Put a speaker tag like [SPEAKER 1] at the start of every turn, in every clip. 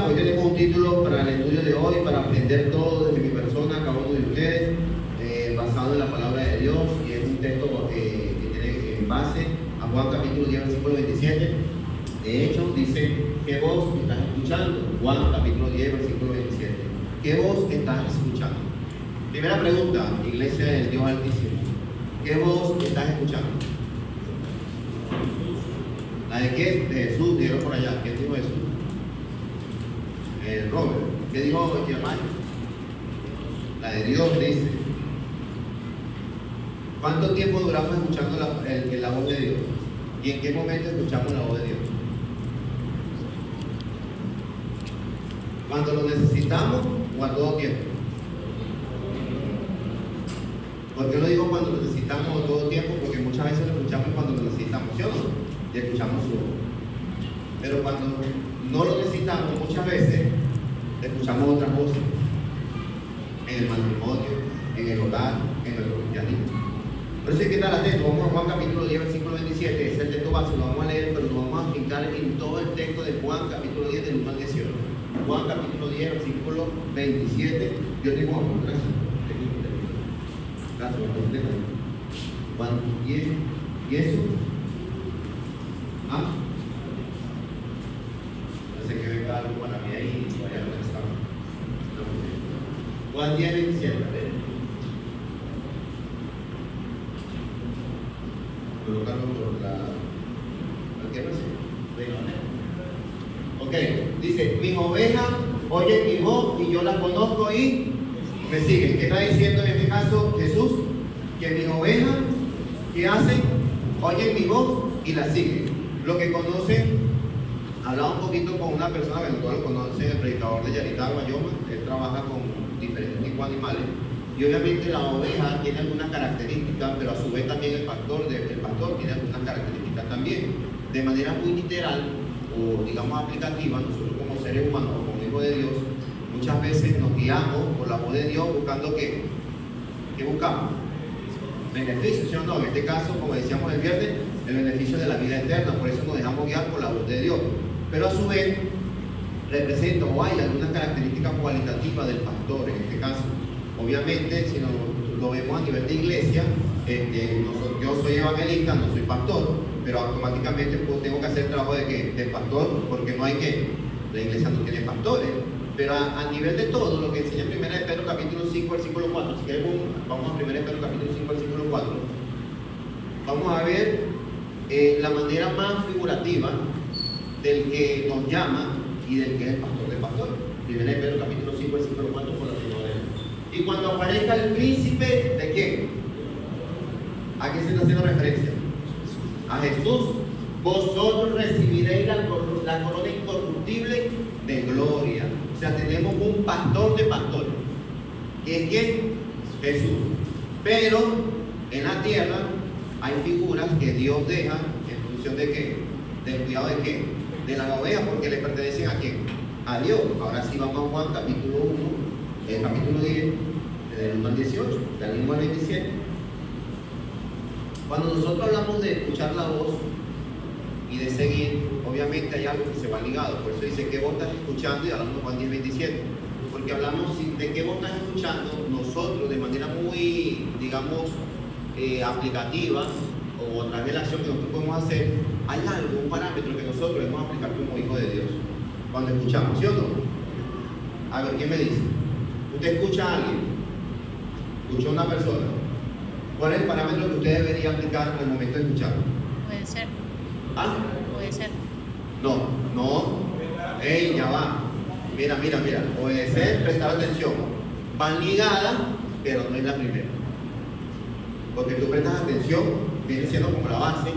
[SPEAKER 1] hoy tenemos un título para el estudio de hoy, para aprender todo desde mi persona, cada uno de ustedes, basado en la palabra de Dios, y es un texto que tiene en base a Juan capítulo 10, versículo 27. De hecho, dice, ¿qué voz estás escuchando? Juan capítulo 10, versículo 27. ¿Qué voz estás escuchando? Primera pregunta, Iglesia del Dios Altísimo. ¿Qué voz estás escuchando? ¿La de qué? De Jesús, dijeron por allá. ¿Quién dijo eso? Robert. ¿Qué dijo Germán? La de Dios, dice. ¿Cuánto tiempo duramos escuchando la voz de Dios? ¿Y en qué momento escuchamos la voz de Dios? ¿Cuando lo necesitamos o a todo tiempo? ¿Por qué lo digo cuando lo necesitamos a todo tiempo? Porque muchas veces lo escuchamos cuando lo necesitamos, ¿sí o no? Y escuchamos su voz. Pero cuando no lo necesitamos, muchas veces escuchamos otras voces. En el matrimonio, en el hogar, en el cristianismo. Por eso hay que estar atentos. Vamos a Juan capítulo 10, versículo 27. Ese es el texto base, lo vamos a leer, pero lo vamos a afincar en todo el texto de Juan capítulo 10, del 1 al 18. Juan capítulo 10, versículo 27. Yo tengo amor, gracias. Gracias, Juan 10, ¿y eso? ¿Ah? No sé que venga algo para mí ahí y vaya a pensar. Juan 10, 27. Colocarlo por la. ¿Qué pasa? Ok, dice: mis ovejas oyen mi voz y yo las conozco y me siguen. ¿Qué está diciendo en este caso Jesús? Que mis ovejas, ¿qué hacen? Oyen mi voz y las siguen. Lo que conocen, hablaba un poquito con una persona que todos lo conocen, el predicador de Yaritá, Guayoma. Él trabaja con diferentes tipos de animales. Y obviamente la oveja tiene algunas características, pero a su vez también el pastor tiene algunas características también. De manera muy literal, o digamos aplicativa, nosotros como seres humanos, como hijos de Dios, muchas veces nos guiamos por la voz de Dios buscando ¿qué? ¿Qué buscamos? Beneficios, ¿sí o no? En este caso, como decíamos el viernes, el beneficio de la vida eterna, por eso nos dejamos guiar por la voz de Dios. Pero a su vez, representa o hay algunas características cualitativas del pastor, en este caso. Obviamente, si lo vemos a nivel de iglesia, yo soy evangelista, no soy pastor, pero automáticamente pues, tengo que hacer el trabajo de pastor, porque no hay que, la iglesia no tiene pastores. Pero a nivel de todo, lo que enseña 1 de Pedro capítulo 5, versículo 4, si queremos, vamos a 1 de Pedro capítulo 5, versículo 4, vamos a ver la manera más figurativa del que nos llama y del que es el pastor del pastor. 1 de Pedro capítulo 5, versículo 4, por la primera. Y cuando aparezca el príncipe, ¿de quién? ¿A quién se está haciendo referencia? A Jesús. Vosotros recibiréis la corona incorruptible de gloria. O sea, tenemos un pastor de pastores. ¿Y es quién? Jesús. Pero en la tierra hay figuras que Dios deja en función de qué? Del cuidado de qué? De las ovejas, porque le pertenecen a quién? A Dios. Ahora sí vamos a Juan capítulo 1, capítulo 10, del 1 al 18, del 1 al 27. Cuando nosotros hablamos de escuchar la voz y de seguir, obviamente hay algo que se va ligado. Por eso dice, ¿qué voz estás escuchando? Y hablamos de Juan 10, 27. Porque hablamos de qué voz estás escuchando, nosotros de manera muy, digamos, aplicativa, o a través de la acción que nosotros podemos hacer, hay algo, un parámetro que nosotros debemos aplicar como hijos de Dios. Cuando escuchamos, ¿sí o no? A ver, ¿quién me dice? Usted escucha a alguien, escucha a una persona. ¿Cuál es el parámetro que usted debería aplicar al momento de escuchar?
[SPEAKER 2] Puede ser.
[SPEAKER 1] ¿Ah?
[SPEAKER 2] Puede ser.
[SPEAKER 1] No. Ey, ya va. Mira. Puede ser prestar atención. Van ligadas, pero no es la primera. Porque tú prestas atención, viene siendo como la base,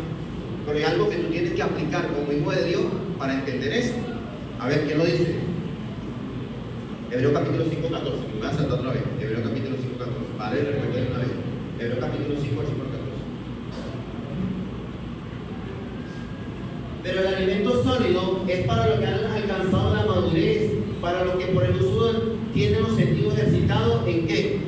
[SPEAKER 1] pero hay algo que tú tienes que aplicar como hijo de Dios para entender eso. A ver, ¿quién lo dice? Hebreo capítulo 5, 14. Me voy a saltar otra vez. Hebreo capítulo 5, 14. Vale, recuerden una vez. Hebreo capítulo 5, versículo 14. Pero el alimento sólido es para los que han alcanzado la madurez, para los que por el uso tienen los sentidos ejercitados ¿en qué?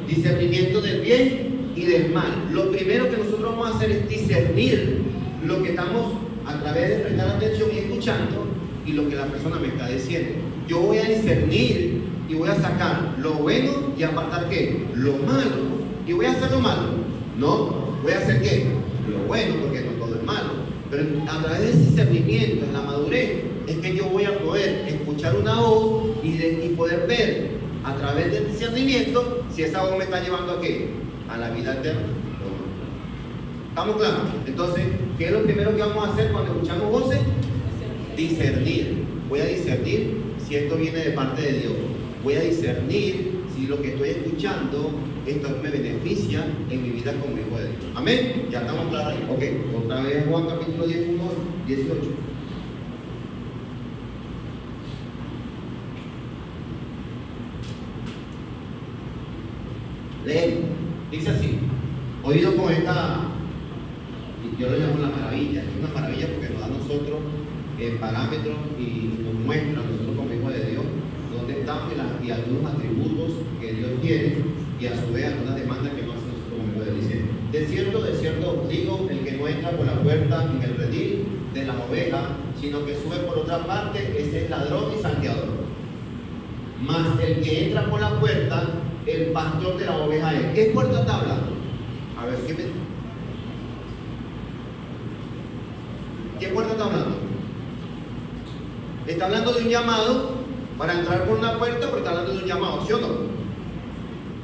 [SPEAKER 1] Discernimiento del bien y del mal. Lo primero que nosotros vamos a hacer es discernir lo que estamos a través de prestar atención y escuchando, y lo que la persona me está diciendo. Yo voy a discernir y voy a sacar lo bueno y apartar ¿qué? Lo malo. ¿Y voy a hacer lo malo? No, voy a hacer ¿qué? Lo bueno, porque no todo es malo. Pero a través de ese discernimiento, en la madurez, es que yo voy a poder escuchar una voz y poder ver a través del discernimiento si esa voz me está llevando a ¿qué? A la vida eterna. ¿Estamos claros? Entonces, ¿qué es lo primero que vamos a hacer cuando escuchamos voces? Discernir. Voy a discernir si esto viene de parte de Dios. Voy a discernir si lo que estoy escuchando, esto me beneficia en mi vida como hijo de Dios. Amén. Ya estamos claros ahí. Ok, otra vez Juan capítulo 10, 1, 18. Leen. Dice así. Oído con esta, yo lo llamo la maravilla. Es una maravilla porque nos da a nosotros parámetros y nos muestra a nosotros como hijos de Dios dónde estamos y algunos atributos que Dios tiene y a su vez algunas demandas que no hace nosotros como hijos de Dios. Dice, de cierto os digo, el que no entra por la puerta en el redil de las ovejas, sino que sube por otra parte, ese es ladrón y salteador. Mas el que entra por la puerta, el pastor de la oveja es. ¿Qué puerta está hablando? A ver, ¿qué puerta está hablando? Está hablando de un llamado para entrar por una puerta, pero está hablando de un llamado, ¿sí o no?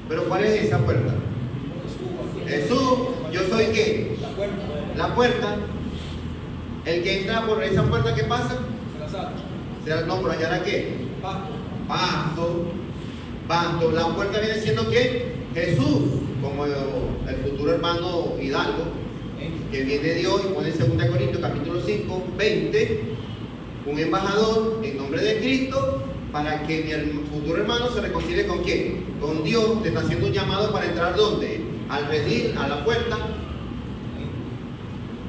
[SPEAKER 1] Pero ¿cuál es esa puerta? Jesús. Yo soy ¿qué? La puerta. El que entra por esa puerta, ¿qué pasa? No, por allá era ¿qué? Pasto. La puerta viene siendo ¿qué? Jesús, como el futuro hermano Hidalgo, que viene de Dios y pone en 2 Corintios capítulo 5, 20, un embajador en nombre de Cristo para que mi futuro hermano se reconcilie con ¿quién? Con Dios. Te está haciendo un llamado para entrar ¿dónde? Al redil, a la puerta.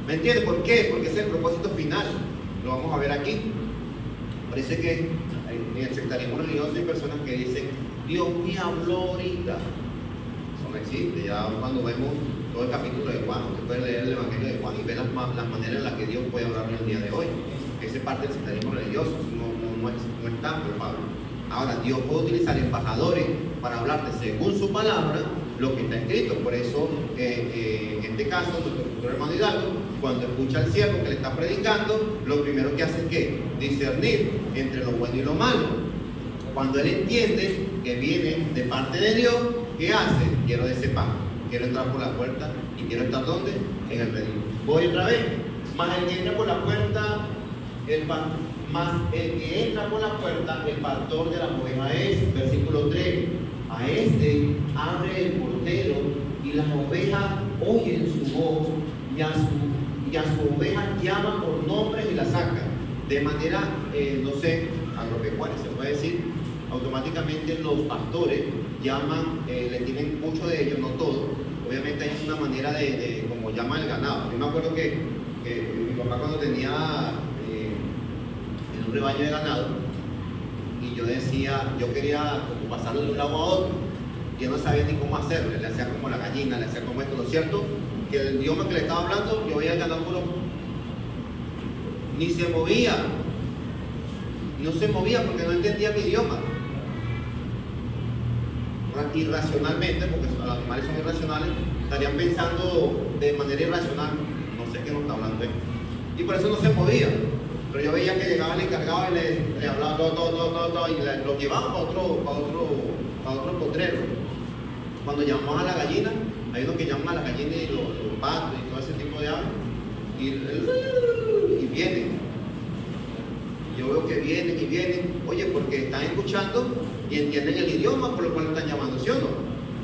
[SPEAKER 1] ¿Me entiendes? ¿Por qué? Porque ese es el propósito final. Lo vamos a ver aquí. Parece que en el sectarismo religioso hay personas que dicen, Dios me habló ahorita. Eso no existe. Ya cuando vemos todo el capítulo de Juan, usted puede leer el Evangelio de Juan y ver las maneras en las que Dios puede hablar el día de hoy. Esa es parte del sectarismo religioso. No es tan probable. Ahora, Dios puede utilizar embajadores para hablarte según su palabra lo que está escrito. Por eso, en este caso, nuestro futuro hermano Hidalgo, cuando escucha al siervo que le está predicando, lo primero que hace es ¿qué? Discernir entre lo bueno y lo malo. Cuando él entiende que viene de parte de Dios, ¿qué hace? Quiero de ese pan, quiero entrar por la puerta y quiero estar ¿dónde? En el redil. Voy otra vez. Más el que entra por la puerta, el pastor de la oveja es, versículo 3. A este abre el portero y las ovejas oyen su voz y a su oveja llama por nombre y la saca. De manera, agropecuaria se puede decir, automáticamente los pastores llaman, le tienen mucho de ellos, no todos. Obviamente hay una manera de como llaman el ganado. Yo me acuerdo que mi papá cuando tenía un rebaño de ganado, y yo decía, yo quería pasarlo de un lado a otro, y yo no sabía ni cómo hacerlo, le hacía como la gallina, le hacía como esto. Lo cierto, que el idioma que le estaba hablando, yo veía el ganado ni se movía, no se movía porque no entendía mi idioma. Irracionalmente, porque los animales son irracionales, estarían pensando de manera irracional, no sé qué nos está hablando él, y por eso no se movía. Pero yo veía que llegaba el encargado y le hablaba todo, y lo llevaba para otro potrero. Cuando llamamos a la gallina, hay unos que llaman a la gallina y los patos y todo ese tipo de aves, y vienen. Yo veo que vienen, oye, porque están escuchando y entienden el idioma por lo cual están llamando, ¿sí o no?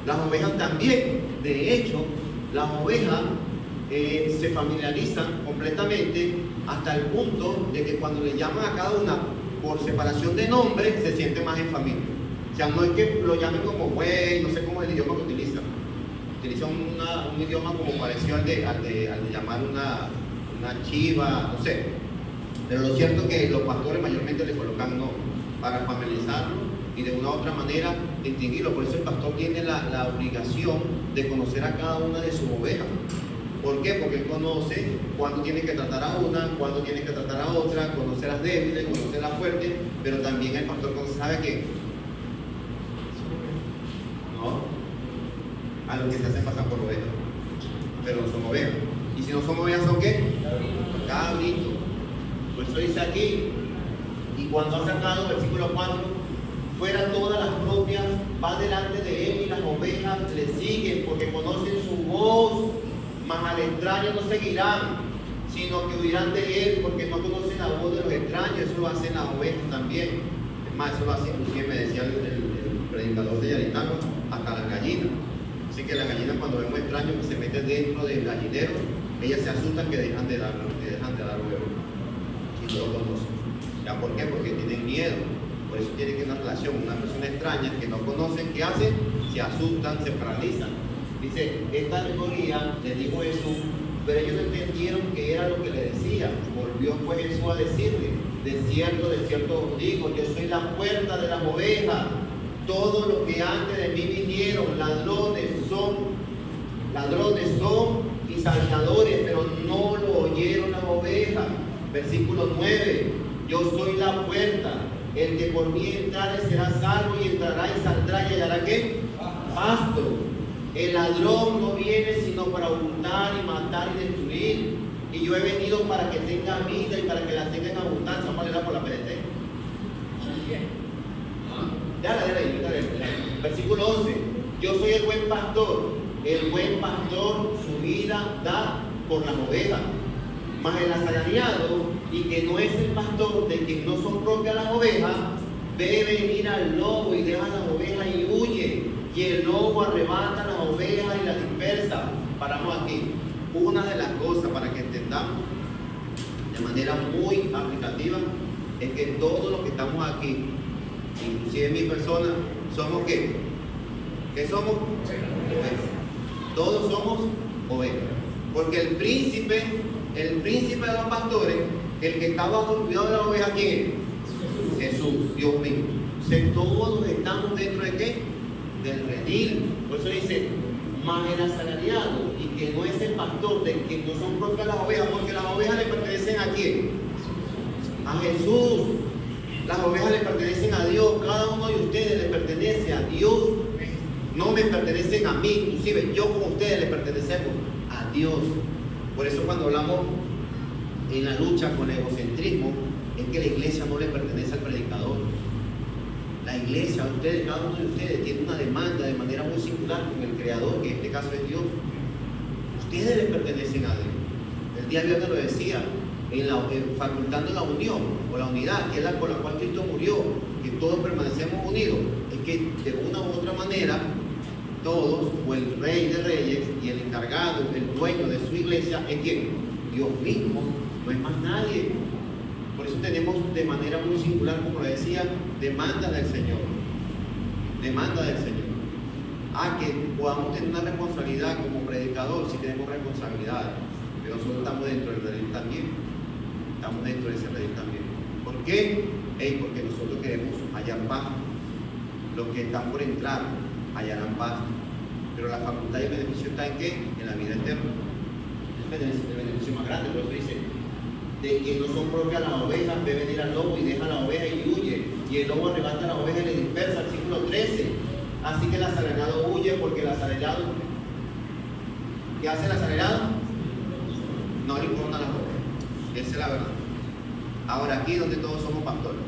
[SPEAKER 1] Las ovejas también, de hecho, las ovejas se familiarizan completamente hasta el punto de que cuando le llaman a cada una por separación de nombre, se siente más en familia. O sea, no es que lo llamen como güey, no sé cómo es el idioma que utilizan. Utilizan un idioma como parecido al de llamar una chiva, no sé. Pero lo cierto es que los pastores mayormente le colocan no, para familiarizarlo y de una u otra manera distinguirlo. Por eso el pastor tiene la obligación de conocer a cada una de sus ovejas. ¿Por qué? Porque Él conoce cuándo tiene que tratar a una, cuándo tiene que tratar a otra, conoce las débiles, conoce las fuertes, pero también el pastor sabe que no, a los que se hacen pasar por ovejas, pero no son ovejas. Y si no son ovejas, ¿son qué? Cabrito. Por eso dice aquí, y cuando ha sacado, versículo 4, fuera todas las propias, va delante de él y las ovejas le siguen porque conocen su voz, mas al extraño no seguirán, sino que huirán de él porque no conocen la voz de los extraños. Eso lo hacen las ovejas también. Es más, eso lo hace, inclusive me decía el predicador de Yaritaco, hasta las gallinas. Así que las gallinas, cuando ven un extraño que se mete dentro del gallinero, ellas se asustan que dejan de dar huevos y no lo conocen. ¿Ya por qué? Porque tienen miedo. Por eso tiene que una relación, una persona extraña que no conocen, ¿qué hacen? Se asustan, se paralizan. Dice, esta alegoría le dijo Jesús, pero ellos no entendieron que era lo que le decía. Volvió pues Jesús a decirle, de cierto os digo, yo soy la puerta de las ovejas. Todos los que antes de mí vinieron, ladrones son y salteadores, pero no lo oyeron las ovejas. Versículo 9, yo soy la puerta. El que por mí entrare será salvo y entrará y saldrá y hallará ¿qué? Pasto. El ladrón no viene sino para hurtar y matar y destruir. Y yo he venido para que tenga vida y para que la tenga en abundancia. Vamos a leerla por la PDT. Dale. Versículo 11. Yo soy el buen pastor. El buen pastor su vida da por las ovejas. Mas el asalariado, y que no es el pastor, de quien no son propias las ovejas, ve venir al lobo y deja las ovejas y huye. Y el lobo arrebata las ovejas y las dispersa. Paramos aquí. Una de las cosas para que entendamos de manera muy aplicativa es que todos los que estamos aquí, inclusive mi persona, somos ¿qué? ¿Qué somos? Ovejas. Todos somos ovejas. Porque el príncipe de los pastores, el que está bajo el cuidado de la oveja, ¿quién es? Jesús, Dios mismo. Entonces, todos estamos dentro de ¿qué? Del redil. Por eso dice, más el asalariado, y que no es el pastor, de que no son propias las ovejas, porque las ovejas le pertenecen ¿a quién? A Jesús. Las ovejas le pertenecen a Dios. Cada uno de ustedes le pertenece a Dios. No me pertenecen a mí, inclusive yo como ustedes le pertenecemos a Dios. Por eso cuando hablamos en la lucha con el egocentrismo, es que la iglesia no le pertenece al predicador. La iglesia, ustedes, cada uno de ustedes tiene una demanda de manera muy singular con el Creador, que en este caso es Dios. Ustedes le pertenecen a Dios. El día viernes lo decía, facultando la unión o la unidad, que es la por la cual Cristo murió, que todos permanecemos unidos. Es que de una u otra manera, todos, o el Rey de Reyes y el encargado, el dueño de su iglesia, es quien, Dios mismo, no es más nadie. Por eso tenemos de manera muy singular, como lo decía, demanda del Señor. Demanda del Señor. Que podamos tener una responsabilidad como predicador, si tenemos responsabilidades. Pero nosotros estamos dentro del redil también. Estamos dentro de ese redil también. ¿Por qué? Porque nosotros queremos hallar paz. Los que están por entrar hallarán paz. Pero la facultad y el beneficio está en ¿qué? En la vida eterna. Es el beneficio más grande. Por eso dice, de que no son propias las ovejas, ve venir al lobo y deja la oveja y huye. Y el lobo arrebata a la oveja y le dispersa. Versículo 13. Así que el asalariado huye porque el asalariado, ¿qué hace el asalariado? No le importan las ovejas. Esa es la verdad. Ahora, aquí donde todos somos pastores.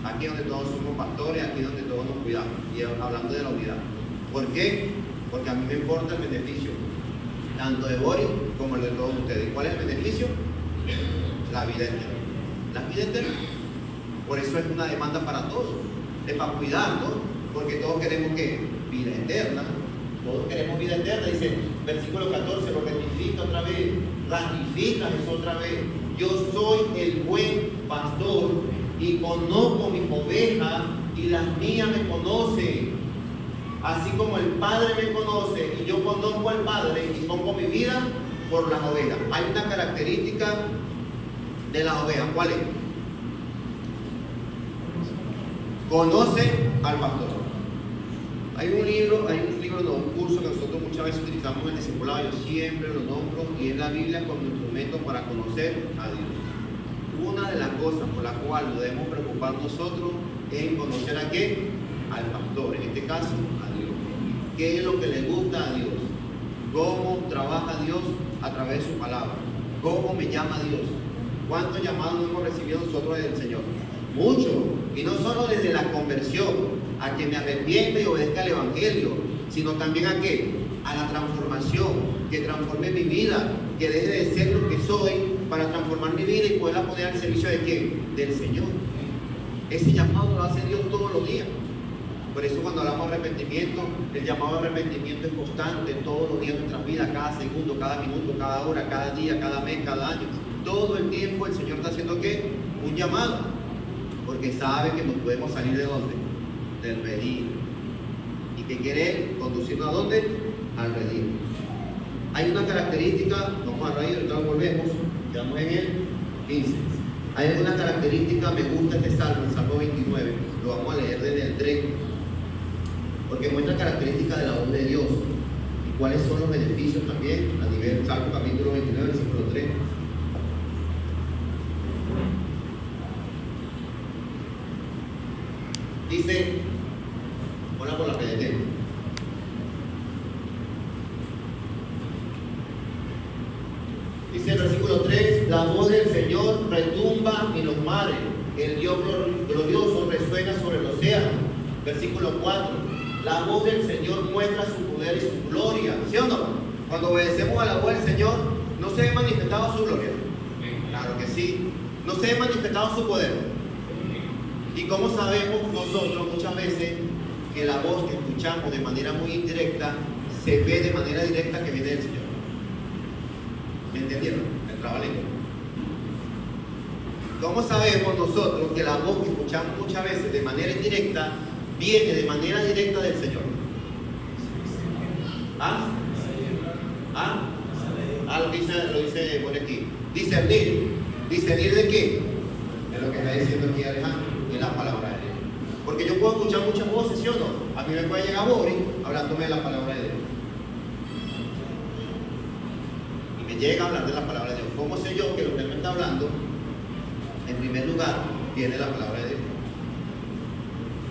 [SPEAKER 1] Aquí donde todos somos pastores, aquí donde todos nos cuidamos. Y hablando de la unidad. ¿Por qué? Porque a mí me importa el beneficio, tanto de Boris como el de todos ustedes. ¿Cuál es el beneficio? La vida eterna. La vida eterna. Por eso es una demanda para todos. Es para cuidarnos, porque todos queremos ¿qué? Vida eterna. Todos queremos vida eterna. Dice, versículo 14, lo ratifica otra vez. Ratifica eso otra vez. Yo soy el buen pastor y conozco mis ovejas y las mías me conocen. Así como el Padre me conoce y yo conozco al Padre y pongo mi vida por las ovejas. Hay una característica de las ovejas. ¿Cuál es? Conoce al pastor. Hay un libro, no, un curso que nosotros muchas veces utilizamos en el discipulado, yo siempre lo nombro, y es la Biblia como instrumento para conocer a Dios. Una de las cosas por la cual nos debemos preocupar nosotros es en conocer a qué, al pastor, en este caso a Dios. ¿Qué es lo que le gusta a Dios? ¿Cómo trabaja Dios a través de su palabra? ¿Cómo me llama Dios? ¿Cuántos llamados hemos recibido nosotros del Señor? Muchos, y no solo desde la conversión, a que me arrepienta y obedezca al Evangelio, sino también a qué, a la transformación, que transforme mi vida, que deje de ser lo que soy para transformar mi vida y poderla poner al servicio de quién, del Señor. Ese llamado lo hace Dios todos los días. Por eso cuando hablamos de arrepentimiento, el llamado de arrepentimiento es constante todos los días de nuestras vidas, cada segundo, cada minuto, cada hora, cada día, cada mes, cada año. Todo el tiempo el Señor está haciendo ¿qué? Un llamado, porque sabe que nos podemos salir de ¿dónde? Del redil. ¿Y que quiere conducirnos a dónde? Al redil. Hay una característica, vamos a reír, ahorita volvemos, quedamos en el 15. Hay una característica, me gusta este salmo, el Salmo 29, lo vamos a leer desde el 3, porque muestra características de la voz de Dios y cuáles son los beneficios también a nivel Salmo capítulo 29, versículo 3. Dice, hola por la PDT. Dice el versículo 3, la voz del Señor retumba en los mares, el Dios glorioso resuena sobre el océano. Versículo 4, la voz del Señor muestra su poder y su gloria. ¿Sí o no? Cuando obedecemos a la voz del Señor, ¿no se ve manifestado su gloria? Claro que sí. ¿No se ve manifestado su poder? ¿Y cómo sabemos nosotros muchas veces que la voz que escuchamos de manera muy indirecta se ve de manera directa que viene del Señor? ¿Me entendieron? El trabalengua. ¿Cómo sabemos nosotros que la voz que escuchamos muchas veces de manera indirecta viene de manera directa del Señor? ¿Ah? ¿Ah? Ah, lo dice por aquí. Discernir. ¿Discernir de qué? Es lo que está diciendo aquí Alejandro, de la palabra de Dios. Porque yo puedo escuchar muchas voces, ¿sí o no? A mí me puede llegar Boris hablándome de la palabra de Dios. Y me llega a hablar de la palabra de Dios. ¿Cómo sé yo que lo que él me está hablando, en primer lugar, viene de la palabra de Dios?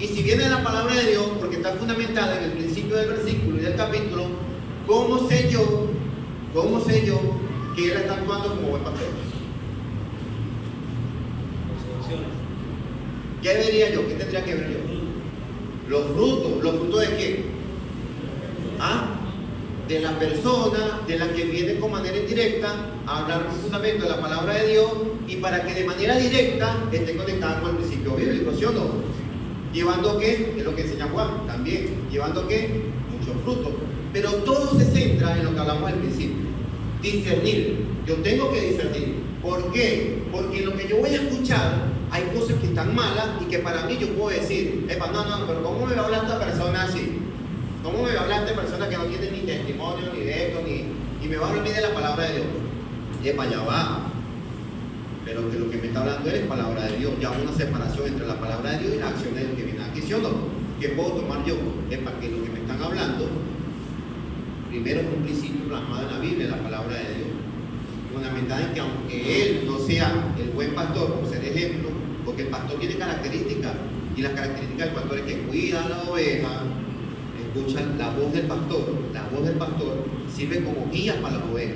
[SPEAKER 1] Y si viene de la palabra de Dios, porque está fundamentada en el principio del versículo y del capítulo, ¿cómo sé yo que él está actuando como buen pastor? ¿Qué vería yo? ¿Qué tendría que ver yo? Los frutos de qué? ¿Ah? De la persona, de la que viene con manera indirecta a hablar justamente de la palabra de Dios y para que de manera directa esté conectada con el principio bíblico, ¿sí o no? Llevando ¿qué? Es lo que enseña Juan también, llevando ¿qué? Muchos frutos. Pero todo se centra en lo que hablamos al principio. Discernir. Yo tengo que discernir. ¿Por qué? Porque lo que yo voy a escuchar hay cosas que están malas y que para mí yo puedo decir, no, pero ¿cómo me va a hablar esta persona así? ¿Cómo me va a hablar esta persona que no tiene ni testimonio, ni de esto, ni me va a hablar ni de la palabra de Dios? Ya va. Pero que lo que me está hablando es palabra de Dios. Ya hay una separación entre la palabra de Dios y la acción de lo que viene aquí, ¿sí o no? ¿Qué puedo tomar yo? Es para que lo que me están hablando, primero es un principio plasmado en la Biblia, la palabra de Dios. Fundamental en que aunque él no sea el buen pastor, por ser ejemplo, porque el pastor tiene características, y las características del pastor es que cuida a la oveja, escucha la voz del pastor sirve como guía para la oveja,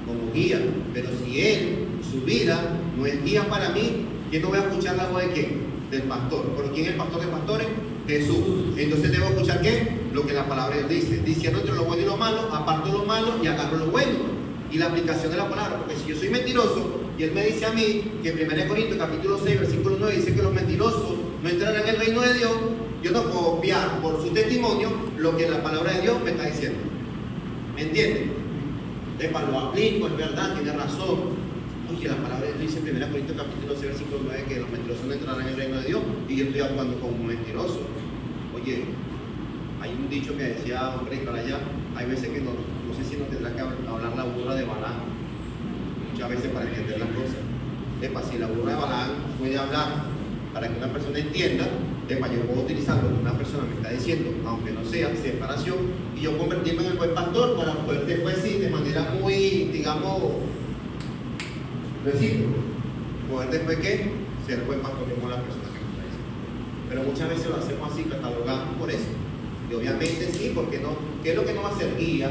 [SPEAKER 1] como guía. Pero si él, su vida, no es guía para mí, ¿quién no voy a escuchar la voz de quién? Del pastor. ¿Pero quién es el pastor de pastores? Jesús. Entonces debo escuchar ¿qué? Lo que la palabra de Dios dice, diciendo entre lo bueno y lo malo, aparto lo malo y agarro lo bueno. Y la aplicación de la palabra, porque si yo soy mentiroso y él me dice a mí que en 1 Corintios capítulo 6 versículo 9 dice que los mentirosos no entrarán en el reino de Dios, yo no puedo obviar por su testimonio lo que la palabra de Dios me está diciendo. ¿Me entienden? Lo aplico, es verdad, tiene razón. Oye, la palabra de Dios dice en 1 Corintios capítulo 6 versículo 9 que los mentirosos no entrarán en el reino de Dios y yo estoy actuando como un mentiroso. Oye, hay un dicho que decía un rey para allá, hay veces que no sé si nos tendrá que hablar la burra de Balaam, muchas veces para entender las cosas. Si la burra de Balaam puede hablar para que una persona entienda, yo puedo utilizar lo que una persona me está diciendo, aunque no sea separación, y yo convertirme en el buen pastor para poder después, sí, de manera muy, digamos, recíproco, poder después que ser buen pastor con la persona que me está diciendo. Pero muchas veces lo hacemos así, catalogamos por eso. Y obviamente sí, porque no, ¿qué es lo que no va a ser guía?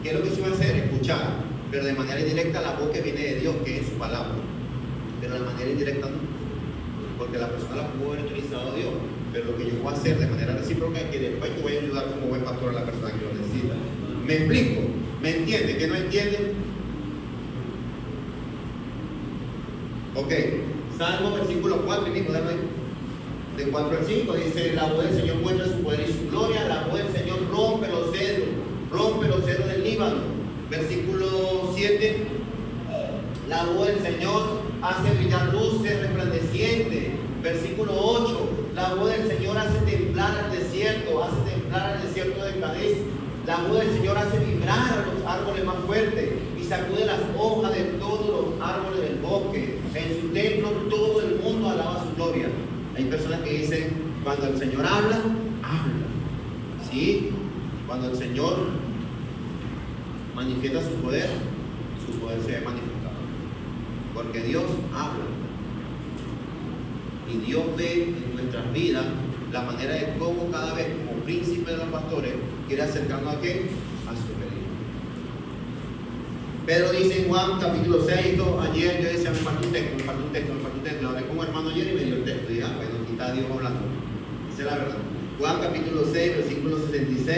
[SPEAKER 1] ¿Qué es lo que sí va a hacer? Escuchar, pero de manera indirecta la voz que viene de Dios, que es su palabra. Pero de manera indirecta no, porque la persona la pudo haber utilizado Dios, pero lo que yo voy a hacer de manera recíproca es que después yo voy a ayudar como buen pastor a la persona que lo necesita. ¿Me explico? ¿Me entiende? ¿Qué no entiende? Ok, Salmo versículo 4, mismo, dame ahí. De 4 al 5 dice: la voz del Señor muestra su poder y su gloria, la voz del Señor rompe los cedros del Líbano. Versículo 7, la voz del Señor hace brillar luces resplandecientes. Versículo 8, la voz del Señor hace temblar al desierto de Cadés. La voz del Señor hace vibrar a los árboles más fuertes y sacude las hojas de todos los árboles del bosque. En su templo todo el mundo alaba su gloria. Hay personas que dicen, cuando el Señor habla, habla. Sí, cuando el Señor manifiesta su poder se ve manifestado. Porque Dios habla. Y Dios ve en nuestras vidas la manera de cómo cada vez, como príncipe de los pastores, quiere acercarnos a qué? A su pedido. Pedro dice en Juan capítulo 6, ayer yo decía, me falta un texto, hablé con un hermano ayer y me dio el texto, y bueno, aquí está Dios hablando. Esa es la verdad. Juan capítulo 6, versículo 76,